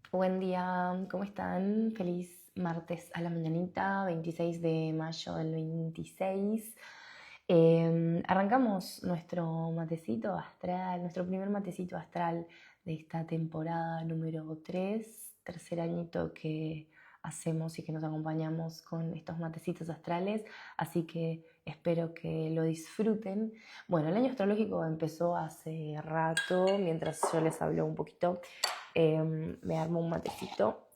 Buen día, ¿cómo están? Feliz martes a la mañanita, 26 de mayo del 26. Arrancamos nuestro matecito astral, nuestro primer matecito astral de esta temporada número 3, tercer añito que hacemos y que nos acompañamos con estos matecitos astrales, así que espero que lo disfruten. Bueno, el año astrológico empezó hace rato, mientras yo les hablo un poquito. Me armo un matecito.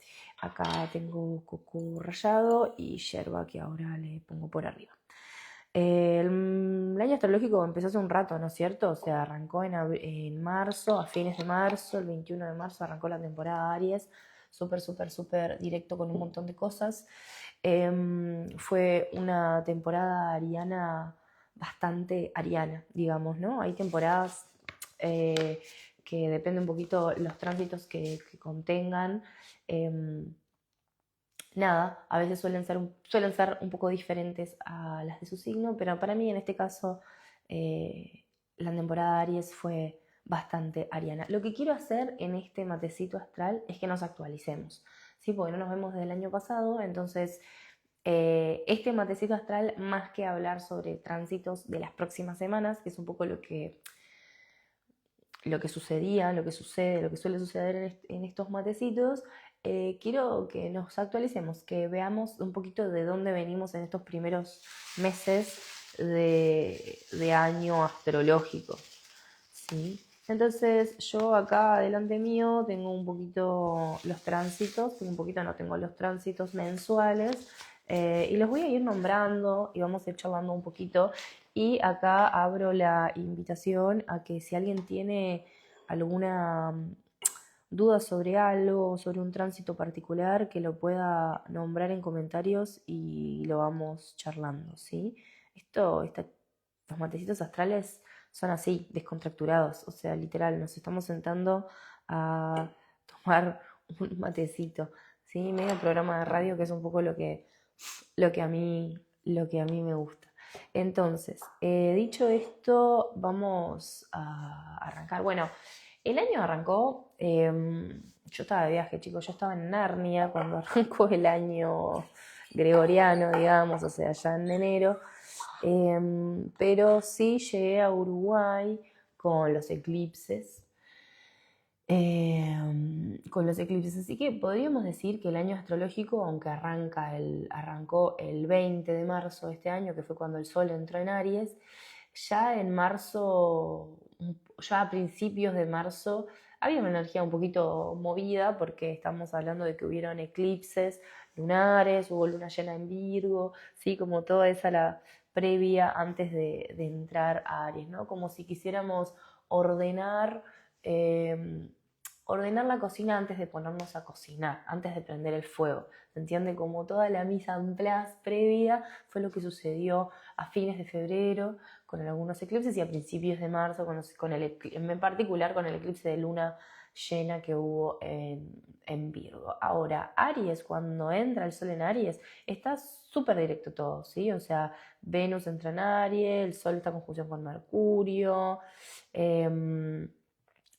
Acá tengo coco rallado y yerba que ahora le pongo por arriba. El año astrológico empezó hace un rato, ¿no es cierto? O sea, arrancó en marzo, a fines de marzo, el 21 de marzo arrancó la temporada Aries, súper, súper, súper directo con un montón de cosas. Fue una temporada ariana bastante ariana, digamos, ¿no? Hay temporadas que depende un poquito los tránsitos que contengan. Eh, Nada, a veces suelen ser un poco diferentes a las de su signo, pero para mí en este caso la temporada Aries fue bastante ariana. Lo que quiero hacer en este matecito astral es que nos actualicemos, ¿sí? Porque no nos vemos desde el año pasado, entonces este matecito astral, más que hablar sobre tránsitos de las próximas semanas, que es un poco lo que sucedía, lo que sucede, lo que suele suceder en estos matecitos, quiero que nos actualicemos, que veamos un poquito de dónde venimos en estos primeros meses de año astrológico, ¿sí? Entonces yo acá delante mío tengo un poquito los tránsitos, tengo un poquito, no tengo los tránsitos mensuales, y los voy a ir nombrando y vamos a ir charlando un poquito. Y acá abro la invitación a que si alguien tiene alguna duda sobre algo, sobre un tránsito particular, que lo pueda nombrar en comentarios y lo vamos charlando, ¿sí? Los matecitos astrales son así, descontracturados, o sea, literal, nos estamos sentando a tomar un matecito, ¿sí? Medio programa de radio, que es un poco lo que a mí me gusta. Entonces, dicho esto, vamos a arrancar. Bueno, el año arrancó, yo estaba de viaje, chicos, yo estaba en Narnia cuando arrancó el año gregoriano, digamos, o sea, ya en enero. Pero sí llegué a Uruguay con los eclipses. Así que podríamos decir que el año astrológico, aunque arrancó el 20 de marzo de este año, que fue cuando el Sol entró en Aries, ya en marzo, ya a principios de marzo, había una energía un poquito movida porque estamos hablando de que hubieron eclipses lunares, hubo luna llena en Virgo, ¿sí? Como toda esa la previa antes de entrar a Aries, ¿no? Como si quisiéramos ordenar eh, ordenar la cocina antes de ponernos a cocinar, antes de prender el fuego. ¿Se entiende? Como toda la mise en place previa fue lo que sucedió a fines de febrero con algunos eclipses y a principios de marzo en particular con el eclipse de luna llena que hubo en Virgo. Ahora, Aries, cuando entra el Sol en Aries, está súper directo todo, ¿sí? O sea, Venus entra en Aries, el Sol está en conjunción con Mercurio, eh,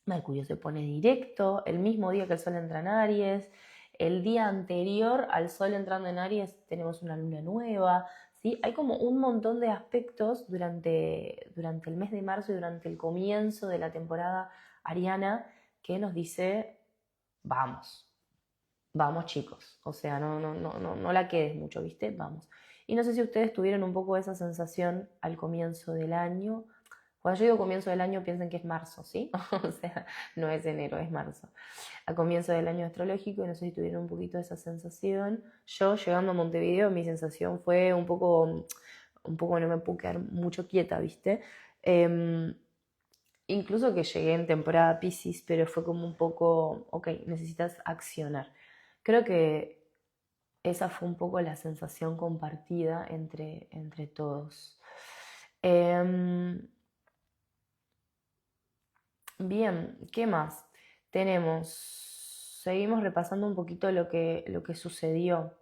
Mercurio se pone directo el mismo día que el Sol entra en Aries. El día anterior al Sol entrando en Aries tenemos una luna nueva, ¿sí? Hay como un montón de aspectos durante el mes de marzo y durante el comienzo de la temporada ariana que nos dice, vamos, vamos chicos. O sea, no la quedes mucho, ¿viste? Vamos. Y no sé si ustedes tuvieron un poco esa sensación al comienzo del año. Cuando yo digo comienzo del año, piensen que es marzo, ¿sí? O sea, no es enero, es marzo. A comienzo del año astrológico, y no sé si tuvieron un poquito esa sensación. Yo, llegando a Montevideo, mi sensación fue un poco no me pude quedar mucho quieta, ¿viste? Incluso que llegué en temporada Pisces, pero fue como un poco, ok, necesitas accionar. Creo que esa fue un poco la sensación compartida entre todos. Em, Bien, ¿qué más? Seguimos repasando un poquito lo que sucedió.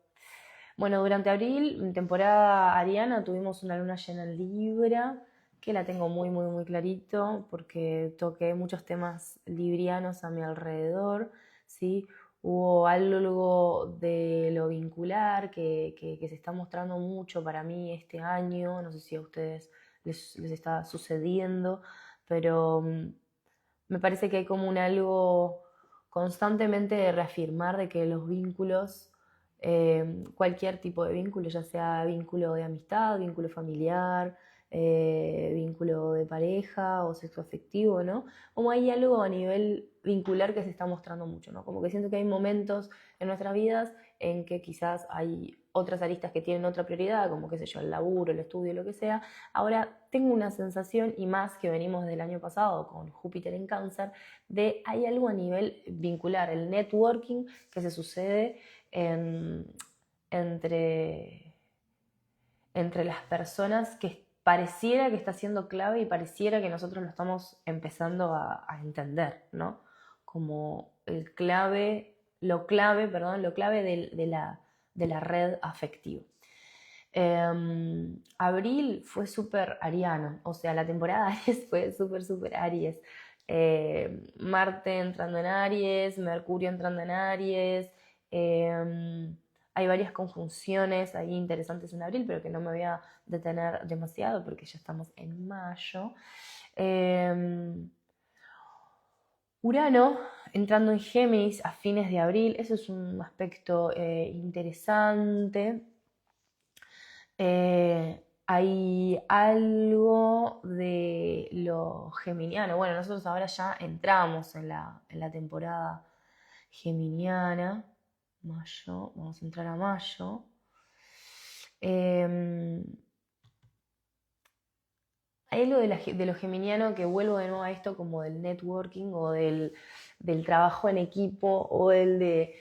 Bueno, durante abril, en temporada ariana, tuvimos una luna llena en Libra, que la tengo muy, muy, muy clarito, porque toqué muchos temas librianos a mi alrededor, ¿sí? hubo algo de lo vincular que se está mostrando mucho para mí este año, no sé si a ustedes les está sucediendo, pero me parece que hay como un algo constantemente de reafirmar de que los vínculos, cualquier tipo de vínculo, ya sea vínculo de amistad, vínculo familiar, vínculo de pareja o sexo afectivo, ¿no? Como hay algo a nivel vincular que se está mostrando mucho, ¿no? Como que siento que hay momentos en nuestras vidas en que quizás hay otras aristas que tienen otra prioridad, como qué sé yo, el laburo, el estudio, lo que sea. Ahora tengo una sensación, y más que venimos del año pasado con Júpiter en Cáncer, de hay algo a nivel vincular, el networking que se sucede entre, entre las personas que pareciera que está siendo clave y pareciera que nosotros lo estamos empezando a entender, ¿no? Como lo clave de la red afectiva. Abril fue súper ariano, o sea, la temporada Aries fue súper Aries. Marte entrando en Aries, Mercurio entrando en Aries. Hay varias conjunciones ahí interesantes en abril, pero que no me voy a detener demasiado porque ya estamos en mayo. Urano entrando en Géminis a fines de abril, eso es un aspecto interesante. Hay algo de lo geminiano. Bueno, nosotros ahora ya entramos en la temporada geminiana. Mayo, vamos a entrar a mayo. Eh, Hay algo de lo geminiano que vuelvo de nuevo a esto como del networking o del trabajo en equipo o el de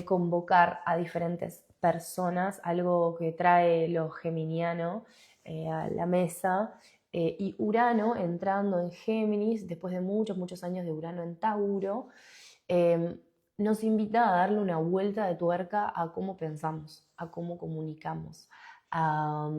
convocar a diferentes personas, algo que trae lo geminiano a la mesa. Y Urano entrando en Géminis, después de muchos años de Urano en Tauro, eh, nos invita a darle una vuelta de tuerca a cómo pensamos, a cómo comunicamos, a,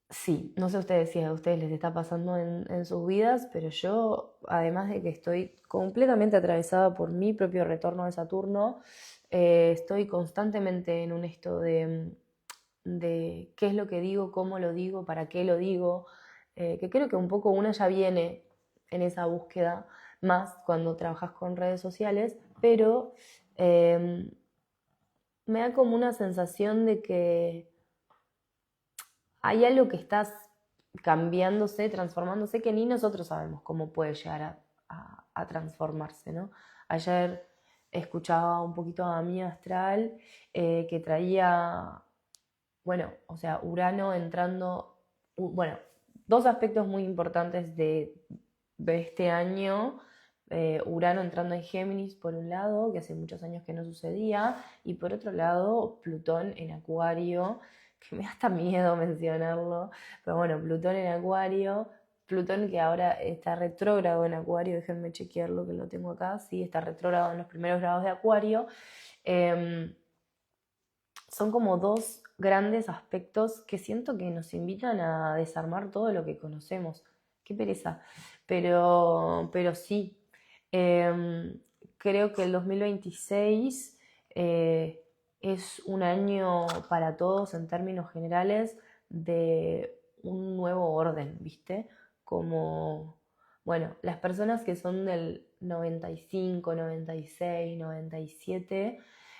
sí, no sé ustedes si a ustedes les está pasando en sus vidas, pero yo, además de que estoy completamente atravesada por mi propio retorno de Saturno, estoy constantemente en un esto de qué es lo que digo, cómo lo digo, para qué lo digo, que creo que un poco uno ya viene en esa búsqueda, más cuando trabajas con redes sociales, pero eh, me da como una sensación de que hay algo que está cambiándose, transformándose, que ni nosotros sabemos cómo puede llegar a transformarse, ¿no? Ayer escuchaba un poquito a mi astral que traía, bueno, o sea, Urano entrando, bueno, dos aspectos muy importantes de este año. Urano entrando en Géminis por un lado, que hace muchos años que no sucedía, y por otro lado Plutón en Acuario, que me da hasta miedo mencionarlo, pero bueno, Plutón en Acuario, Plutón que ahora está retrógrado en Acuario, déjenme chequearlo que lo tengo acá, sí, está retrógrado en los primeros grados de Acuario. Eh, Son como dos grandes aspectos que siento que nos invitan a desarmar todo lo que conocemos. Qué pereza. Pero sí, eh, creo que el 2026 es un año para todos en términos generales de un nuevo orden, ¿viste? Como, bueno, las personas que son del 95, 96, 97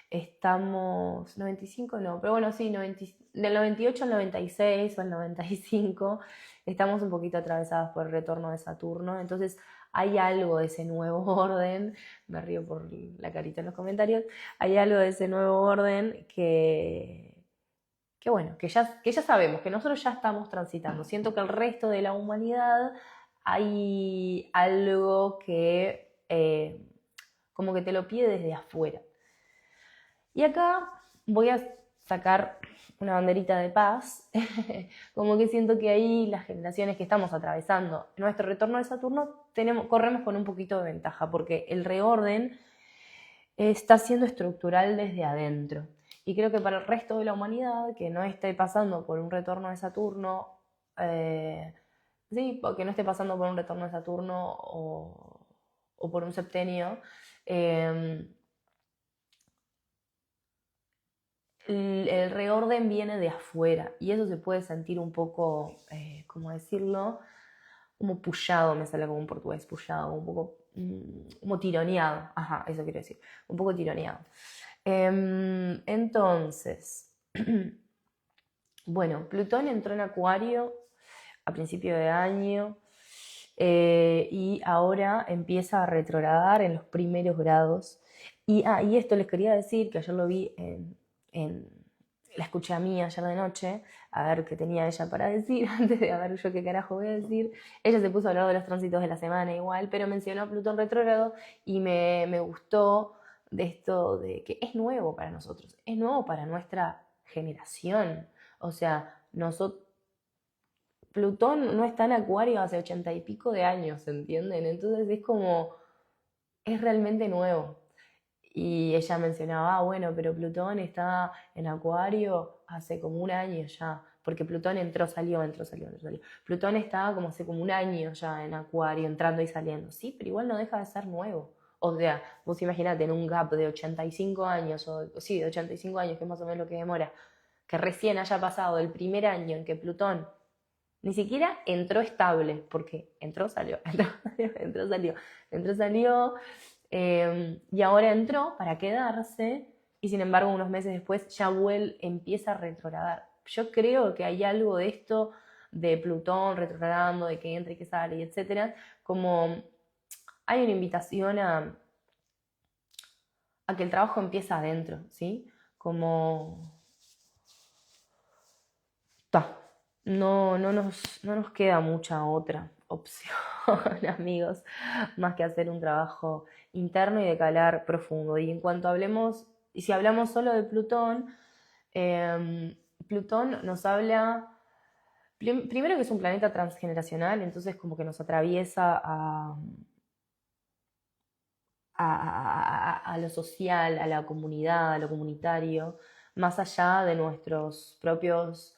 estamos, 95 no, pero bueno, sí, 90, del 98 al 96 o al 95 estamos un poquito atravesadas por el retorno de Saturno, entonces hay algo de ese nuevo orden, me río por la carita en los comentarios, hay algo de ese nuevo orden que bueno, que ya sabemos, que nosotros ya estamos transitando. Siento que el resto de la humanidad hay algo que como que te lo pide desde afuera. Y acá voy a sacar una banderita de paz, como que siento que ahí las generaciones que estamos atravesando nuestro retorno de Saturno corremos con un poquito de ventaja, porque el reorden está siendo estructural desde adentro. Y creo que para el resto de la humanidad que no esté pasando por un retorno de Saturno, sí, que no esté pasando por un retorno de Saturno o por un septenio, eh, el reorden viene de afuera y eso se puede sentir un poco, ¿cómo decirlo? Como pullado, me sale como un portugués, pullado, un poco como tironeado, ajá, eso quiero decir, un poco tironeado. Entonces, bueno, Plutón entró en Acuario a principio de año y ahora empieza a retrogradar en los primeros grados. Y esto les quería decir, que ayer lo vi en la escuché a mí ayer de noche, a ver qué tenía ella para decir, antes de a ver yo qué carajo voy a decir. Ella se puso a hablar de los tránsitos de la semana igual, pero mencionó a Plutón retrógrado y me gustó de esto de que es nuevo para nosotros, es nuevo para nuestra generación. O sea, nosotros, Plutón no está en Acuario hace 80 y pico de años, ¿entienden? Entonces es como, es realmente nuevo. Y ella mencionaba, bueno, pero Plutón está en Acuario hace como un año ya, porque Plutón entró, salió, entró, salió, entró, salió. Plutón estaba como hace como un año ya en Acuario, entrando y saliendo. Sí, pero igual no deja de ser nuevo. O sea, vos imaginate en un gap de 85 años, o sí, de 85 años, que es más o menos lo que demora, que recién haya pasado el primer año en que Plutón ni siquiera entró estable, porque entró, salió, entró, salió, entró, salió, y ahora entró para quedarse, y sin embargo unos meses después ya empieza a retrogradar. Yo creo que hay algo de esto de Plutón retrogradando, de que entra y que sale, y etcétera, como hay una invitación a que el trabajo empieza adentro, ¿sí? Como ta, no nos queda mucha otra opción, amigos, más que hacer un trabajo interno y de calar profundo. Y en cuanto hablemos, y si hablamos solo de Plutón, Plutón nos habla, primero que es un planeta transgeneracional, entonces como que nos atraviesa a lo social, a la comunidad, a lo comunitario, más allá de nuestros propios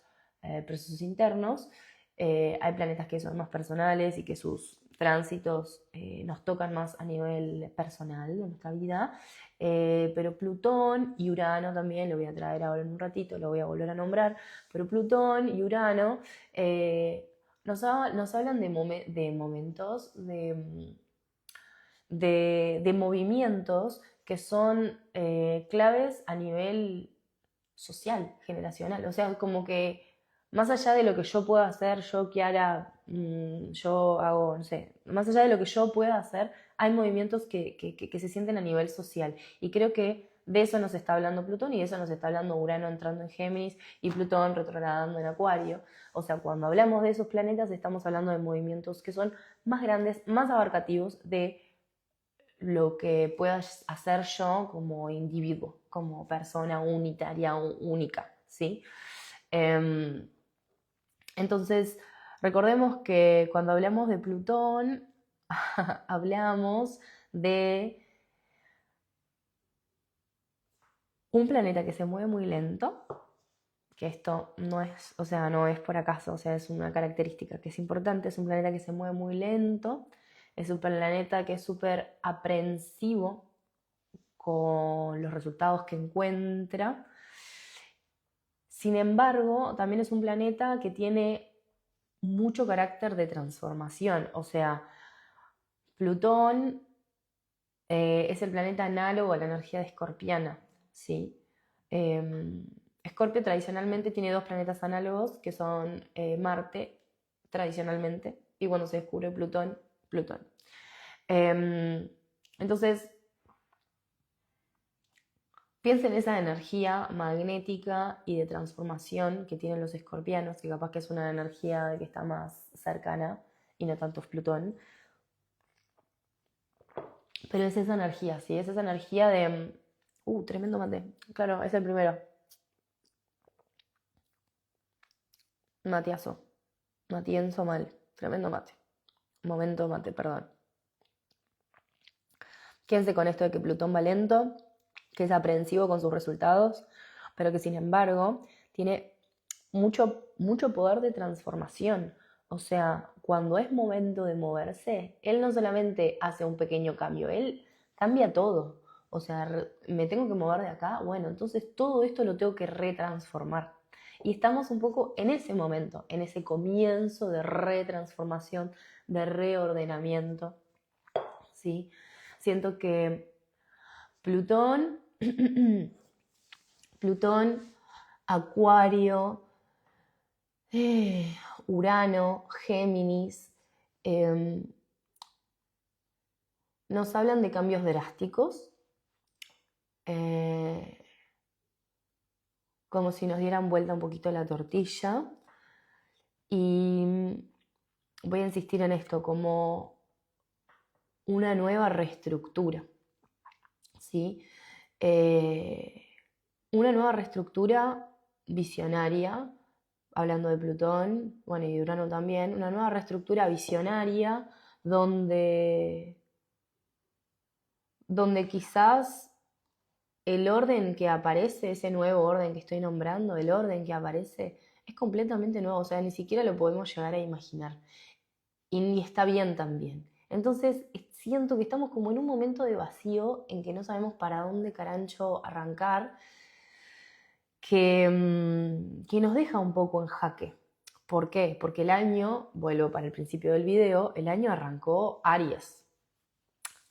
procesos internos. Hay planetas que son más personales y que sus tránsitos nos tocan más a nivel personal de nuestra vida, pero Plutón y Urano también, lo voy a traer ahora en un ratito, lo voy a volver a nombrar, pero Plutón y Urano nos hablan de momentos, de movimientos que son claves a nivel social, generacional. O sea, como que más allá de lo que yo pueda hacer, yo, Kiara, yo hago, no sé, más allá de lo que yo pueda hacer, hay movimientos que se sienten a nivel social. Y creo que de eso nos está hablando Plutón y de eso nos está hablando Urano entrando en Géminis y Plutón retrogradando en Acuario. O sea, cuando hablamos de esos planetas estamos hablando de movimientos que son más grandes, más abarcativos de lo que pueda hacer yo como individuo, como persona unitaria, única, ¿sí? Eh, entonces, recordemos que cuando hablamos de Plutón, hablamos de un planeta que se mueve muy lento, que esto no es, o sea, no es por acaso, o sea, es una característica que es importante, es un planeta que se mueve muy lento, es un planeta que es súper aprensivo con los resultados que encuentra. Sin embargo, también es un planeta que tiene mucho carácter de transformación. O sea, Plutón es el planeta análogo a la energía de Escorpiana, ¿sí? Escorpio tradicionalmente tiene dos planetas análogos, que son Marte, tradicionalmente, y cuando se descubre Plutón, Plutón. Entonces, piensa en esa energía magnética y de transformación que tienen los escorpianos, que capaz que es una energía que está más cercana y no tanto es Plutón. Pero es esa energía, ¿sí? Es esa energía de... tremendo mate. Claro, es el primero. Matiazo. Matienzo mal. Tremendo mate. Momento mate, perdón. Quédense con esto de que Plutón va lento, que es aprensivo con sus resultados, pero que sin embargo tiene mucho poder de transformación. O sea, cuando es momento de moverse, él no solamente hace un pequeño cambio, él cambia todo. O sea, me tengo que mover de acá, bueno, entonces todo esto lo tengo que retransformar. Y estamos un poco en ese momento, en ese comienzo de retransformación, de reordenamiento, ¿sí? Siento que Plutón, Plutón, Acuario, Urano, Géminis, nos hablan de cambios drásticos, eh, como si nos dieran vuelta un poquito la tortilla. Y voy a insistir en esto, como una nueva reestructura, ¿sí? Una nueva reestructura visionaria, hablando de Plutón, bueno, y de Urano también, una nueva reestructura visionaria donde quizás el orden que aparece, ese nuevo orden que estoy nombrando, el orden que aparece, es completamente nuevo, o sea, ni siquiera lo podemos llegar a imaginar. Y está bien también. Entonces, siento que estamos como en un momento de vacío en que no sabemos para dónde carancho arrancar, que nos deja un poco en jaque. ¿Por qué? Porque el año, vuelvo para el principio del video, el año arrancó Aries.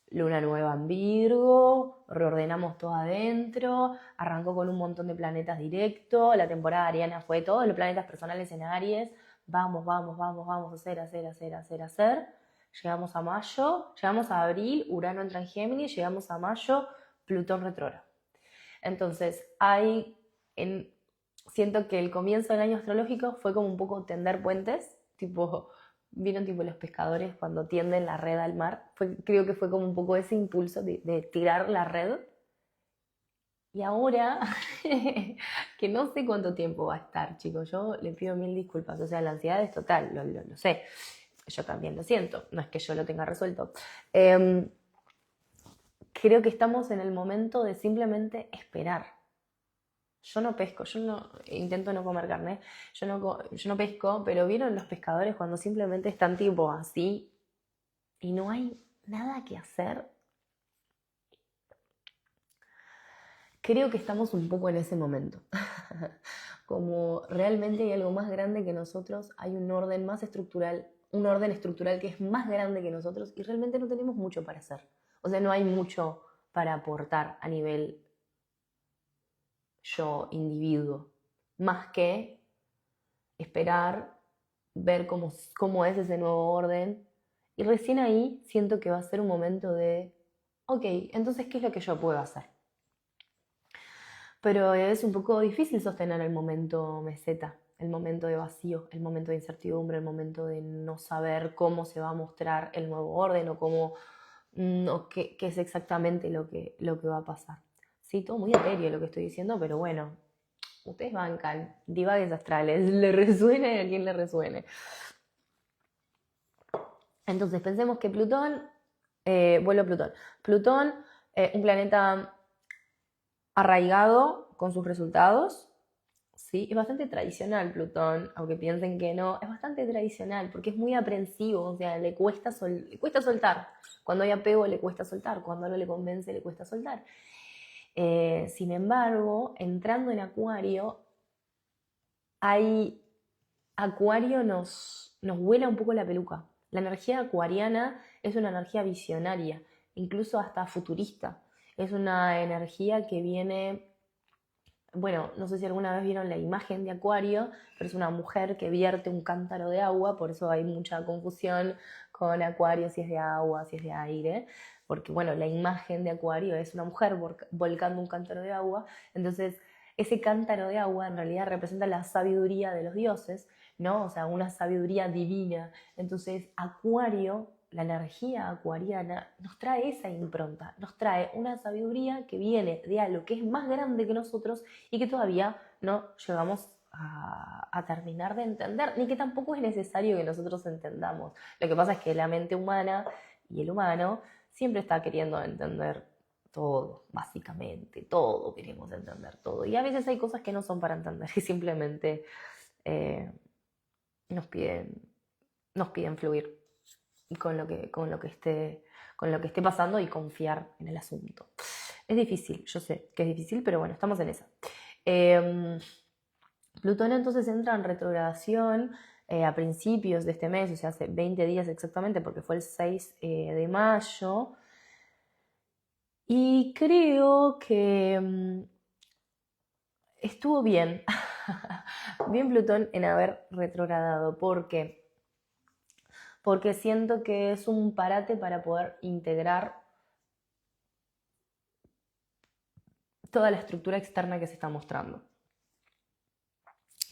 Luna nueva en Virgo, reordenamos todo adentro, arrancó con un montón de planetas directo, la temporada ariana fue todos los planetas personales en Aries, vamos, hacer. Llegamos a mayo, llegamos a abril, Urano entra en Géminis, llegamos a mayo, Plutón retrógrado. Entonces, siento que el comienzo del año astrológico fue como un poco tender puentes, tipo, vieron tipo los pescadores cuando tienden la red al mar, creo que fue como un poco ese impulso de tirar la red. Y ahora, que no sé cuánto tiempo va a estar, chicos, yo le pido mil disculpas, o sea, la ansiedad es total, lo sé, yo también lo siento, no es que yo lo tenga resuelto. Creo que estamos en el momento de simplemente esperar. Yo no pesco, intento no comer carne, yo no pesco, pero ¿vieron los pescadores cuando simplemente están tipo así y no hay nada que hacer? Creo que estamos un poco en ese momento. Como realmente hay algo más grande que nosotros, hay un orden más estructural, un orden estructural que es más grande que nosotros y realmente no tenemos mucho para hacer. O sea, no hay mucho para aportar a nivel yo, individuo, más que esperar, ver cómo es ese nuevo orden. Y recién ahí siento que va a ser un momento de, ok, entonces, ¿qué es lo que yo puedo hacer? Pero es un poco difícil sostener el momento meseta, el momento de vacío, el momento de incertidumbre, el momento de no saber cómo se va a mostrar el nuevo orden o qué es exactamente lo que va a pasar. Sí, todo muy etéreo lo que estoy diciendo, pero bueno, ustedes bancan, divagues astrales, le resuene a quien le resuene. Entonces pensemos que Plutón, vuelvo a Plutón. Plutón, un planeta arraigado con sus resultados, ¿sí? Es bastante tradicional Plutón, aunque piensen que no, es bastante tradicional porque es muy aprensivo, o sea, le cuesta soltar. Cuando hay apego le cuesta soltar, cuando algo le convence le cuesta soltar. Sin embargo, entrando en Acuario, Acuario nos vuela un poco la peluca. La energía acuariana es una energía visionaria, incluso hasta futurista. Es una energía que viene, bueno, no sé si alguna vez vieron la imagen de Acuario, pero es una mujer que vierte un cántaro de agua, por eso hay mucha confusión con Acuario, si es de agua, si es de aire, porque bueno, la imagen de Acuario es una mujer volcando un cántaro de agua, entonces ese cántaro de agua en realidad representa la sabiduría de los dioses, ¿no? O sea, una sabiduría divina. Entonces, Acuario, la energía acuariana, nos trae esa impronta, nos trae una sabiduría que viene de algo que es más grande que nosotros y que todavía no llegamos a terminar de entender, ni que tampoco es necesario que nosotros entendamos. Lo que pasa es que la mente humana y el humano siempre está queriendo entender todo, básicamente, todo queremos entender todo. Y a veces hay cosas que no son para entender, que simplemente nos piden nos piden fluir con lo que esté pasando y confiar en el asunto. Es difícil, yo sé que es difícil, pero bueno, estamos en esa. Plutón entonces entra en retrogradación a principios de este mes, o sea, hace 20 días exactamente, porque fue el 6 de mayo. Y creo que estuvo bien, bien Plutón en haber retrogradado. ¿Por qué? Porque siento que es un parate para poder integrar toda la estructura externa que se está mostrando.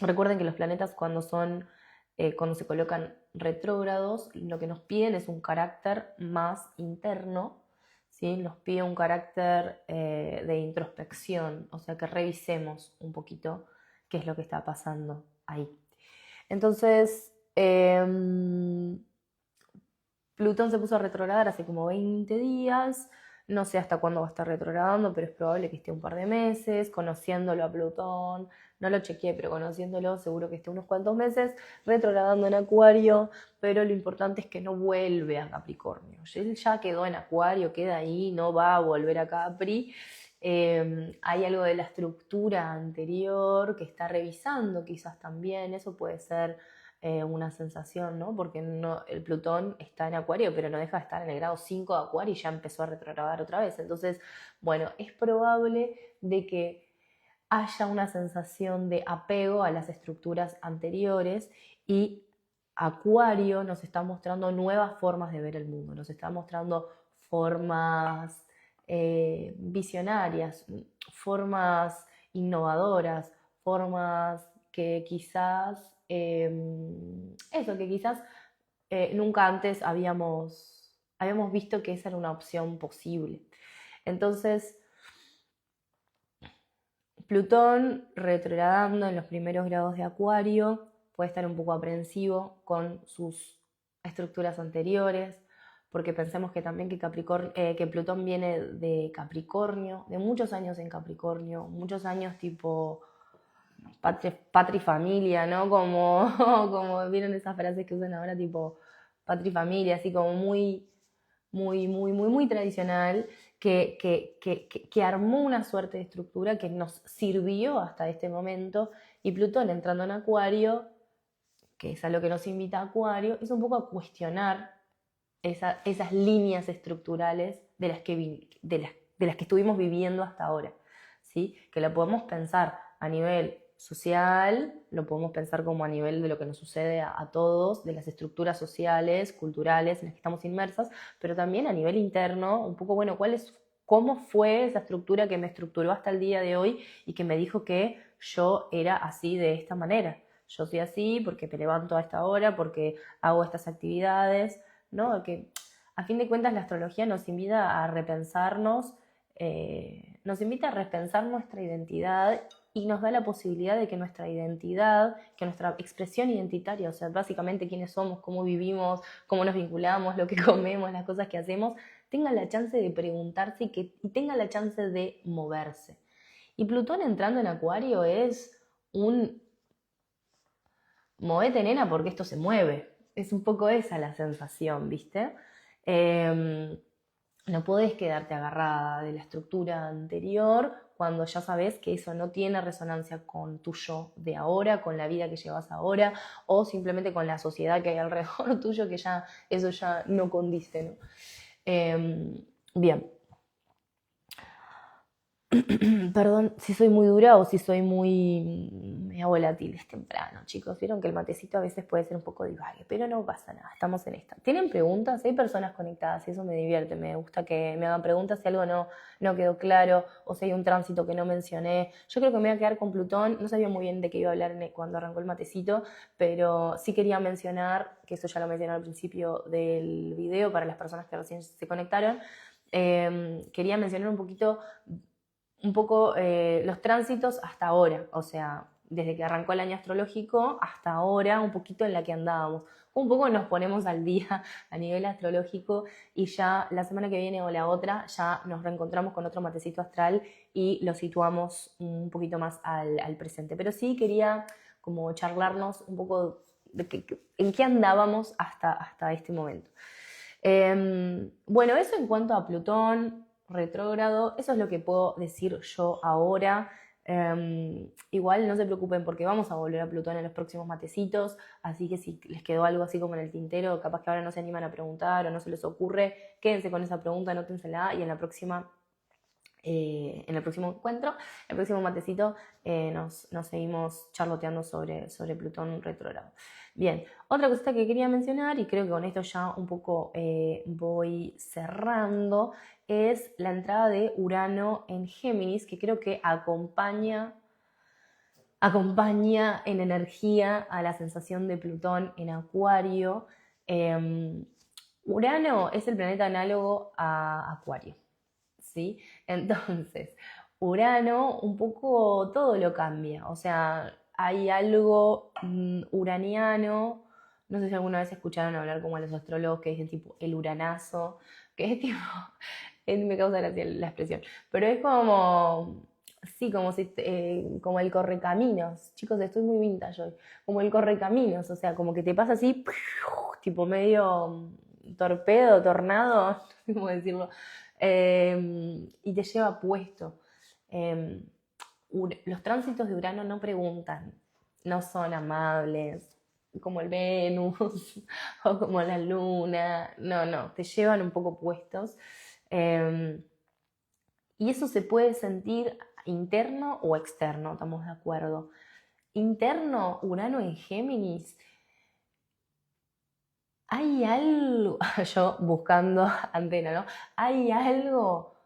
Recuerden que los planetas cuando se colocan retrógrados, lo que nos piden es un carácter más interno, ¿sí? Nos pide un carácter de introspección, o sea que revisemos un poquito qué es lo que está pasando ahí. Entonces, Plutón se puso a retrogradar hace como 20 días, no sé hasta cuándo va a estar retrogradando, pero es probable que esté un par de meses, conociéndolo a Plutón, no lo chequeé, pero conociéndolo seguro que esté unos cuantos meses, retrogradando en Acuario, pero lo importante es que no vuelve a Capricornio. Él ya quedó en Acuario, queda ahí, no va a volver a Capri. Hay algo de la estructura anterior que está revisando quizás también, eso puede ser una sensación, ¿no? Porque el Plutón está en Acuario, pero no deja de estar en el grado 5 de Acuario y ya empezó a retrogradar otra vez. Entonces, bueno, es probable de que haya una sensación de apego a las estructuras anteriores y Acuario nos está mostrando nuevas formas de ver el mundo, nos está mostrando formas visionarias, formas innovadoras, formas que quizás, que quizás nunca antes habíamos visto que esa era una opción posible. Entonces, Plutón retrogradando en los primeros grados de Acuario puede estar un poco aprensivo con sus estructuras anteriores, porque pensemos que también que Plutón viene de Capricornio, de muchos años en Capricornio, muchos años tipo patria y familia, ¿no? Como vieron esas frases que usan ahora, tipo patria y familia, así como muy tradicional, que armó una suerte de estructura que nos sirvió hasta este momento. Y Plutón entrando en Acuario, que es a lo que nos invita a Acuario, es un poco a cuestionar esas líneas estructurales de las que estuvimos viviendo hasta ahora, ¿sí? Que lo podemos pensar a nivel social, lo podemos pensar como a nivel de lo que nos sucede a todos, de las estructuras sociales, culturales en las que estamos inmersas, pero también a nivel interno, un poco, bueno, cómo fue esa estructura que me estructuró hasta el día de hoy y que me dijo que yo era así de esta manera. Yo soy así porque me levanto a esta hora, porque hago estas actividades, ¿no? Que a fin de cuentas la astrología nos invita a repensarnos, nos invita a repensar nuestra identidad y nos da la posibilidad de que nuestra identidad, que nuestra expresión identitaria, o sea, básicamente quiénes somos, cómo vivimos, cómo nos vinculamos, lo que comemos, las cosas que hacemos, tenga la chance de preguntarse y tenga la chance de moverse. Y Plutón entrando en Acuario es un movete, nena, porque esto se mueve. Es un poco esa la sensación, ¿viste? No podés quedarte agarrada de la estructura anterior cuando ya sabes que eso no tiene resonancia con tu yo de ahora, con la vida que llevas ahora, o simplemente con la sociedad que hay alrededor tuyo, que ya eso ya no condice, ¿no? Bien. Perdón si soy muy dura o si soy muy volátil, es temprano, chicos. Vieron que el matecito a veces puede ser un poco divague, pero no pasa nada, estamos en esta. ¿Tienen preguntas? Hay personas conectadas y eso me divierte. Me gusta que me hagan preguntas si algo no quedó claro o si hay un tránsito que no mencioné. Yo creo que me voy a quedar con Plutón. No sabía muy bien de qué iba a hablar cuando arrancó el matecito, pero sí quería mencionar, que eso ya lo mencioné al principio del video para las personas que recién se conectaron, quería mencionar un poco los tránsitos hasta ahora, o sea, desde que arrancó el año astrológico hasta ahora, un poquito en la que andábamos. Un poco nos ponemos al día a nivel astrológico y ya la semana que viene o la otra ya nos reencontramos con otro matecito astral y lo situamos un poquito más al presente. Pero sí quería como charlarnos un poco en qué andábamos hasta este momento. Bueno, eso en cuanto a Plutón retrógrado, eso es lo que puedo decir yo ahora. Igual no se preocupen porque vamos a volver a Plutón en los próximos matecitos, así que si les quedó algo así como en el tintero, capaz que ahora no se animan a preguntar o no se les ocurre, quédense con esa pregunta, anótensela y en el próximo encuentro, el próximo matecito, nos seguimos charloteando sobre Plutón retrógrado. Bien, otra cosita que quería mencionar, y creo que con esto ya un poco voy cerrando, es la entrada de Urano en Géminis, que creo que acompaña en energía a la sensación de Plutón en Acuario. Urano es el planeta análogo a Acuario, ¿sí? Entonces, Urano un poco todo lo cambia, o sea, hay algo uraniano, no sé si alguna vez escucharon hablar como a los astrólogos que dicen tipo el uranazo, que es tipo, me causa gracia la expresión, pero es como, sí, como, si, como el correcaminos, chicos, estoy muy vintage hoy, como el correcaminos, o sea, como que te pasa así, tipo medio torpedo, tornado, no sé cómo decirlo, y te lleva puesto. Eh, los tránsitos de Urano no preguntan, no son amables, como el Venus o como la Luna, no, te llevan un poco puestos. Y eso se puede sentir interno o externo, estamos de acuerdo. Interno, Urano en Géminis, hay algo, yo buscando antena, ¿no? Hay algo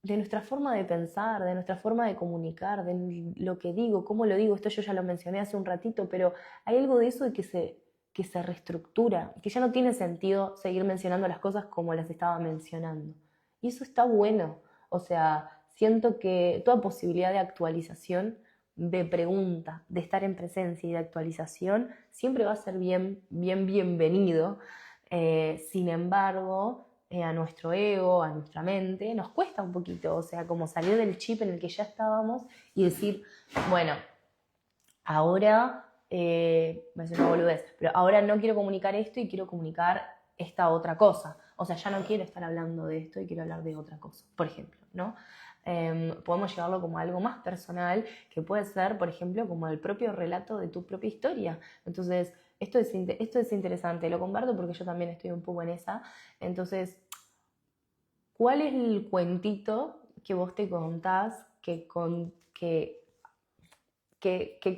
de nuestra forma de pensar, de nuestra forma de comunicar, de lo que digo, cómo lo digo, esto yo ya lo mencioné hace un ratito, pero hay algo de eso de que se reestructura, que ya no tiene sentido seguir mencionando las cosas como las estaba mencionando. Y eso está bueno, o sea, siento que toda posibilidad de actualización, de pregunta, de estar en presencia y de actualización, siempre va a ser bienvenido. Sin embargo, a nuestro ego, a nuestra mente, nos cuesta un poquito, o sea, como salir del chip en el que ya estábamos y decir, bueno, ahora, me hace una boludez, pero ahora no quiero comunicar esto y quiero comunicar esta otra cosa. O sea, ya no quiero estar hablando de esto y quiero hablar de otra cosa, por ejemplo, ¿no? Podemos llevarlo como algo más personal, que puede ser, por ejemplo, como el propio relato de tu propia historia. Entonces, esto es interesante, lo comparto porque yo también estoy un poco en esa. Entonces, ¿cuál es el cuentito que vos te contás que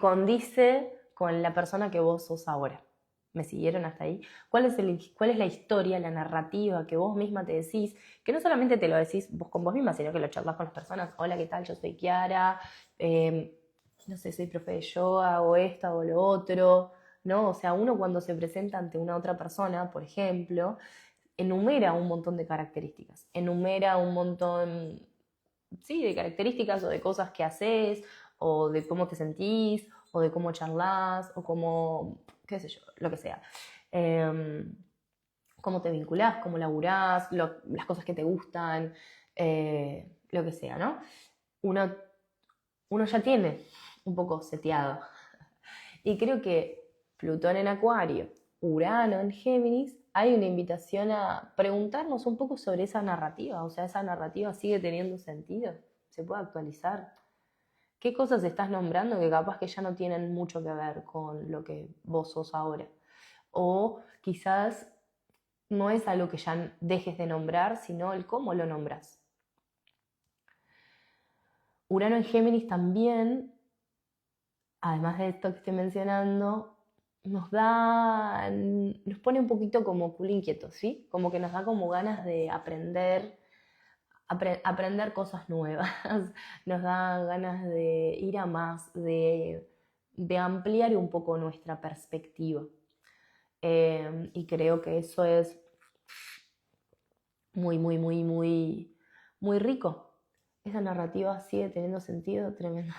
condice con la persona que vos sos ahora? ¿Me siguieron hasta ahí? ¿Cuál es la historia, la narrativa que vos misma te decís? Que no solamente te lo decís vos con vos misma, sino que lo charlas con las personas. Hola, ¿qué tal? Yo soy Kiara. No sé, soy profe de yoga, hago esto, hago lo otro. ¿No? O sea, uno cuando se presenta ante una otra persona, por ejemplo, enumera un montón de características. Enumera un montón, sí, de características o de cosas que haces, o de cómo te sentís, o de cómo charlas, o cómo, qué sé yo, lo que sea. Cómo te vinculás, cómo laburás, las cosas que te gustan, lo que sea, ¿no? Uno, uno ya tiene un poco seteado. Y creo que Plutón en Acuario, Urano en Géminis, hay una invitación a preguntarnos un poco sobre esa narrativa. O sea, esa narrativa sigue teniendo sentido, se puede actualizar. ¿Qué cosas estás nombrando que capaz que ya no tienen mucho que ver con lo que vos sos ahora? O quizás no es algo que ya dejes de nombrar, sino el cómo lo nombras. Urano en Géminis también, además de esto que estoy mencionando, nos pone un poquito como culo inquietos, ¿sí? Como que nos da como ganas de aprender cosas nuevas, nos da ganas de ir a más, de ampliar un poco nuestra perspectiva. Y creo que eso es muy rico. Esa narrativa sigue teniendo sentido, tremendo.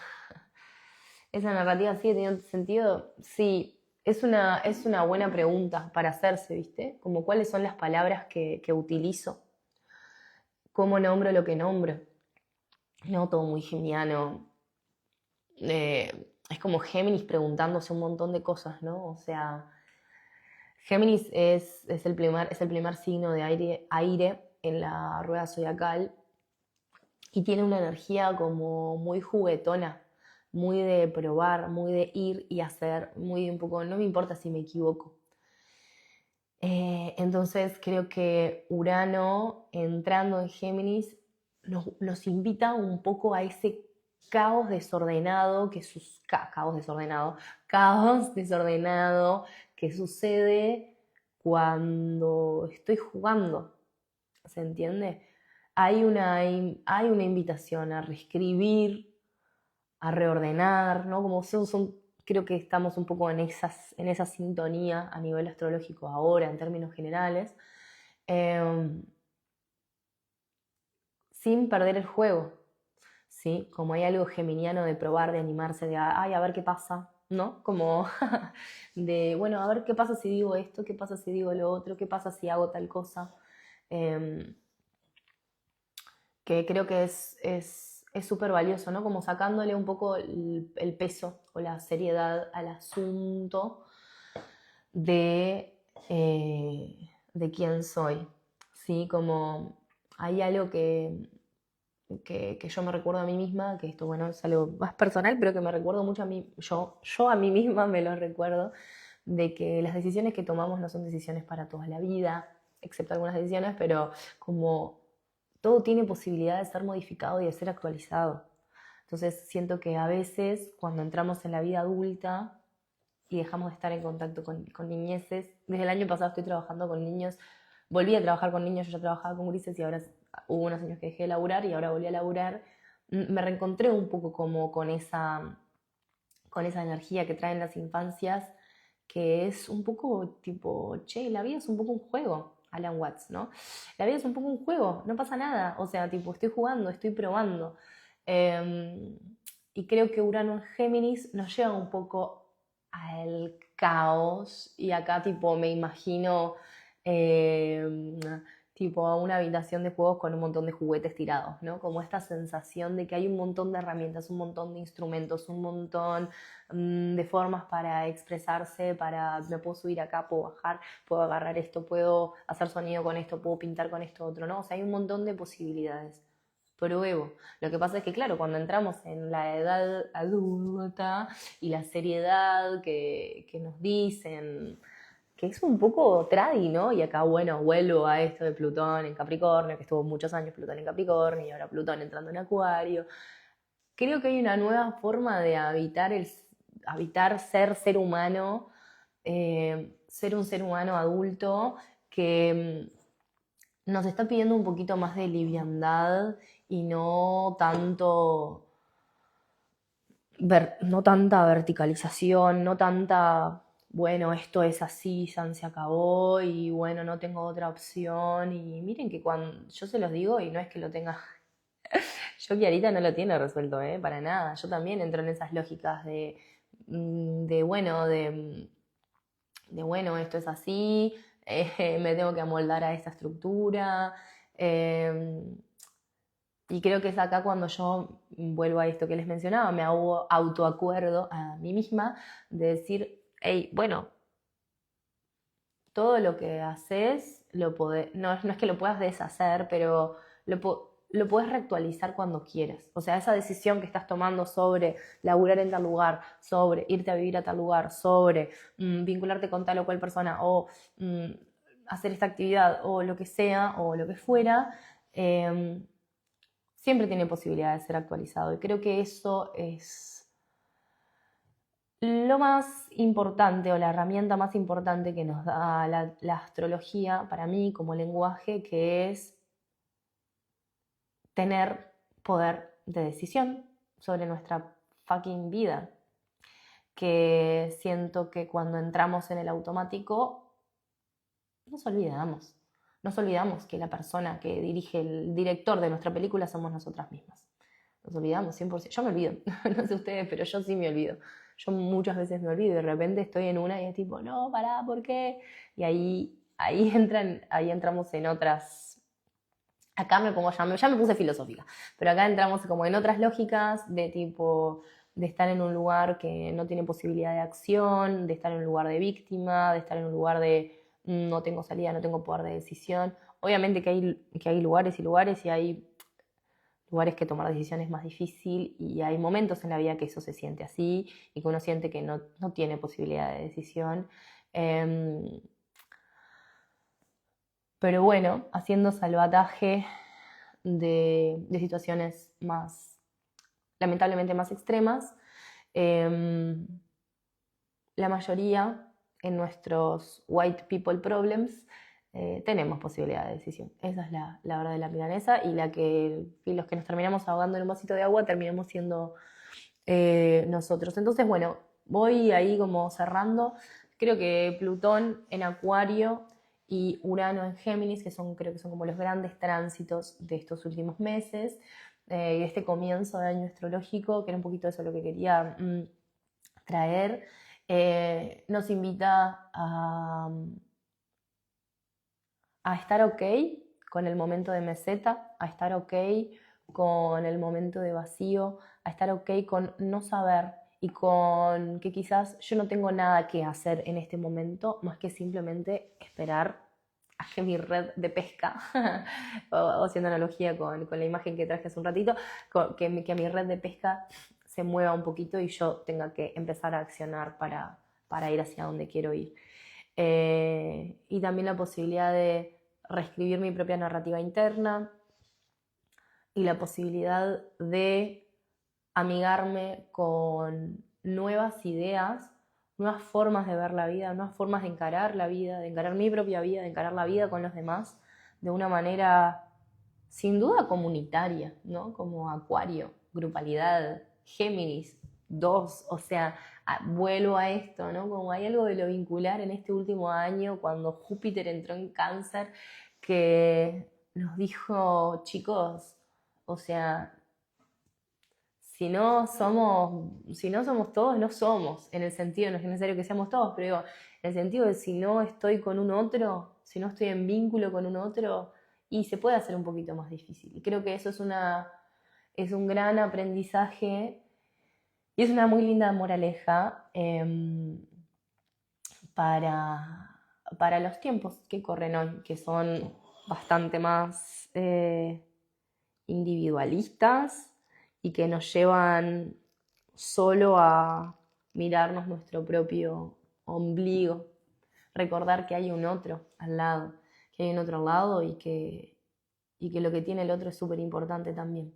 ¿Esa narrativa sigue teniendo sentido? Sí, es una buena pregunta para hacerse, ¿viste? Como cuáles son las palabras que utilizo, cómo nombro lo que nombro. No todo muy geniano. es como Géminis preguntándose un montón de cosas, ¿no? O sea, Géminis es el primer signo de aire en la rueda zodiacal y tiene una energía como muy juguetona, muy de probar, muy de ir y hacer, muy de un poco, no me importa si me equivoco. Entonces creo que Urano entrando en Géminis nos invita un poco a ese caos desordenado caos desordenado que sucede cuando estoy jugando, ¿se entiende? Hay una invitación a reescribir, a reordenar, ¿no? Como creo que estamos un poco en esa sintonía a nivel astrológico ahora, en términos generales, eh, sin perder el juego, ¿sí? Como hay algo geminiano de probar, de animarse, de, ay, a ver qué pasa, ¿no? Como de, bueno, a ver qué pasa si digo esto, qué pasa si digo lo otro, qué pasa si hago tal cosa. Eh, que creo que es súper valioso, ¿no? Como sacándole un poco el peso o la seriedad al asunto de, de quién soy, ¿sí? Como hay algo que yo me recuerdo a mí misma, que esto, bueno, es algo más personal, pero que me recuerdo mucho a mí, yo a mí misma me lo recuerdo, de que las decisiones que tomamos no son decisiones para toda la vida, excepto algunas decisiones, pero como todo tiene posibilidad de ser modificado y de ser actualizado. Entonces siento que a veces cuando entramos en la vida adulta y dejamos de estar en contacto con niñeces, desde el año pasado estoy trabajando con niños, volví a trabajar con niños, yo ya trabajaba con grises y ahora hubo unos años que dejé de laburar y ahora volví a laburar, me reencontré un poco como con esa energía que traen las infancias, que es un poco tipo, che, la vida es un poco un juego, Alan Watts, ¿no? La vida es un poco un juego, no pasa nada, o sea, tipo, estoy jugando, estoy probando. Eh, y creo que Urano en Géminis nos lleva un poco al caos y acá tipo me imagino eh, tipo a una habitación de juegos con un montón de juguetes tirados, ¿no? Como esta sensación de que hay un montón de herramientas, un montón de instrumentos, un montón de formas para expresarse, me puedo subir acá, puedo bajar, puedo agarrar esto, puedo hacer sonido con esto, puedo pintar con esto otro, ¿no? O sea, hay un montón de posibilidades. Pruebo. Lo que pasa es que, claro, cuando entramos en la edad adulta y la seriedad que nos dicen, que es un poco tradi, ¿no? Y acá, bueno, vuelvo a esto de Plutón en Capricornio, que estuvo muchos años Plutón en Capricornio y ahora Plutón entrando en Acuario. Creo que hay una nueva forma de habitar ser humano, ser un ser humano adulto que nos está pidiendo un poquito más de liviandad y no tanta verticalización, no tanta, bueno, esto es así, ya se acabó y bueno, no tengo otra opción. Y miren que cuando yo se los digo y no es que lo tenga, yo que ahorita no lo tiene resuelto, para nada. Yo también entro en esas lógicas de bueno, esto es así, me tengo que amoldar a esta estructura. eh, y creo que es acá cuando yo vuelvo a esto que les mencionaba, me hago autoacuerdo a mí misma de decir, hey, bueno, todo lo que haces, no es que lo puedas deshacer, pero lo puedes reactualizar cuando quieras. O sea, esa decisión que estás tomando sobre laburar en tal lugar, sobre irte a vivir a tal lugar, sobre vincularte con tal o cual persona, o mm, hacer esta actividad, o lo que sea, o lo que fuera, eh, siempre tiene posibilidad de ser actualizado. Y creo que eso es lo más importante o la herramienta más importante que nos da la astrología para mí como lenguaje, que es tener poder de decisión sobre nuestra fucking vida. Que siento que cuando entramos en el automático nos olvidamos. Nos olvidamos que la persona que dirige, el director de nuestra película somos nosotras mismas. Nos olvidamos 100%. Yo me olvido, no sé ustedes, pero yo sí me olvido. Yo muchas veces me olvido y de repente estoy en una y es tipo, no, pará, ¿por qué? Y ahí entramos en otras. Acá me pongo, ya me puse filosófica, pero acá entramos como en otras lógicas de tipo, de estar en un lugar que no tiene posibilidad de acción, de estar en un lugar de víctima, de estar en un lugar de no tengo salida, no tengo poder de decisión. Obviamente que hay lugares y lugares y hay lugares que tomar decisiones es más difícil y hay momentos en la vida que eso se siente así y que uno siente que no tiene posibilidad de decisión. Pero bueno, haciendo salvataje de situaciones más, lamentablemente más extremas, la mayoría en nuestros white people problems tenemos posibilidad de decisión. Esa es la verdad de la milanesa y los que nos terminamos ahogando en un vasito de agua terminamos siendo nosotros. Entonces, bueno, voy ahí como cerrando. Creo que Plutón en Acuario y Urano en Géminis, creo que son como los grandes tránsitos de estos últimos meses, y de este comienzo de año astrológico, que era un poquito eso lo que quería traer, nos invita a estar ok con el momento de meseta, a estar ok con el momento de vacío, a estar ok con no saber y con que quizás yo no tengo nada que hacer en este momento más que simplemente esperar a que mi red de pesca, o haciendo analogía con la imagen que traje hace un ratito, que mi red de pesca se mueva un poquito y yo tenga que empezar a accionar para ir hacia donde quiero ir. Y también la posibilidad de reescribir mi propia narrativa interna y la posibilidad de amigarme con nuevas ideas, nuevas formas de ver la vida, nuevas formas de encarar la vida, de encarar mi propia vida, de encarar la vida con los demás de una manera sin duda comunitaria, ¿no? Como Acuario, grupalidad, Géminis, 2, o sea, vuelvo a esto, ¿no? Como hay algo de lo vincular en este último año, cuando Júpiter entró en Cáncer, que nos dijo, chicos, o sea, si no somos todos, no somos, en el sentido, no es necesario que seamos todos, pero digo, en el sentido de si no estoy con un otro, si no estoy en vínculo con un otro, y se puede hacer un poquito más difícil. Y creo que eso es un gran aprendizaje y es una muy linda moraleja para los tiempos que corren hoy, que son bastante más individualistas y que nos llevan solo a mirarnos nuestro propio ombligo, recordar que hay un otro al lado, que hay un otro al lado y que lo que tiene el otro es súper importante también.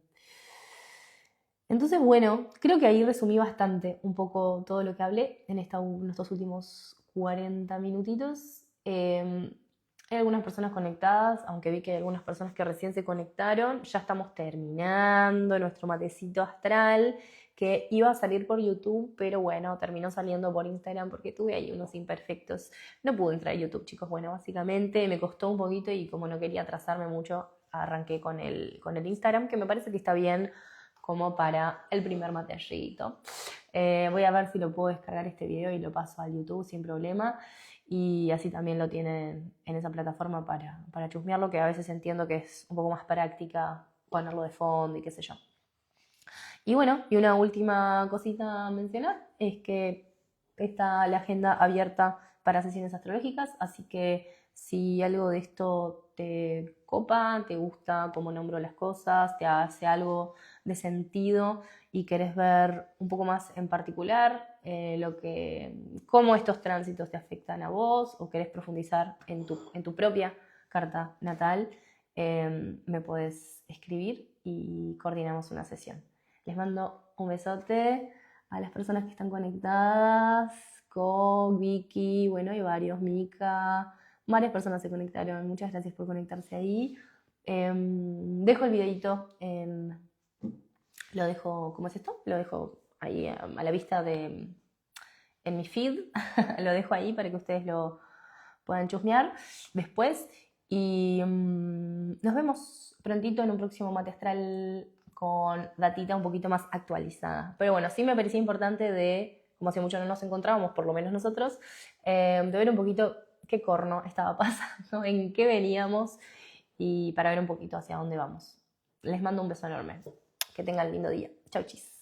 Entonces, bueno, creo que ahí resumí bastante un poco todo lo que hablé en estos últimos 40 minutitos. Hay algunas personas conectadas, aunque vi que hay algunas personas que recién se conectaron. Ya estamos terminando nuestro matecito astral, que iba a salir por YouTube, pero bueno, terminó saliendo por Instagram porque tuve ahí unos imperfectos. No pude entrar a YouTube, chicos. Bueno, básicamente me costó un poquito y como no quería atrasarme mucho, arranqué con el Instagram, que me parece que está bien como para el primer matecito. Voy a ver si lo puedo descargar este video y lo paso al YouTube sin problema. Y así también lo tienen en esa plataforma para chusmearlo, que a veces entiendo que es un poco más práctica ponerlo de fondo y qué sé yo. Y bueno, y una última cosita a mencionar es que está la agenda abierta para sesiones astrológicas, así que si algo de esto te copa, te gusta cómo nombro las cosas, te hace algo de sentido y querés ver un poco más en particular cómo estos tránsitos te afectan a vos o querés profundizar en tu propia carta natal, me podés escribir y coordinamos una sesión. Les mando un besote a las personas que están conectadas, con Vicky, bueno, hay varios, Mika, varias personas se conectaron, muchas gracias por conectarse ahí. Dejo el videito lo dejo, ¿cómo es esto? Lo dejo ahí a la vista en mi feed, lo dejo ahí para que ustedes lo puedan chusmear después. Y nos vemos prontito en un próximo mate astral con datita un poquito más actualizada. Pero bueno, sí me parecía importante como hace mucho no nos encontrábamos, por lo menos nosotros, de ver un poquito qué corno estaba pasando, en qué veníamos y para ver un poquito hacia dónde vamos. Les mando un beso enorme. Que tengan lindo día. Chau, chis.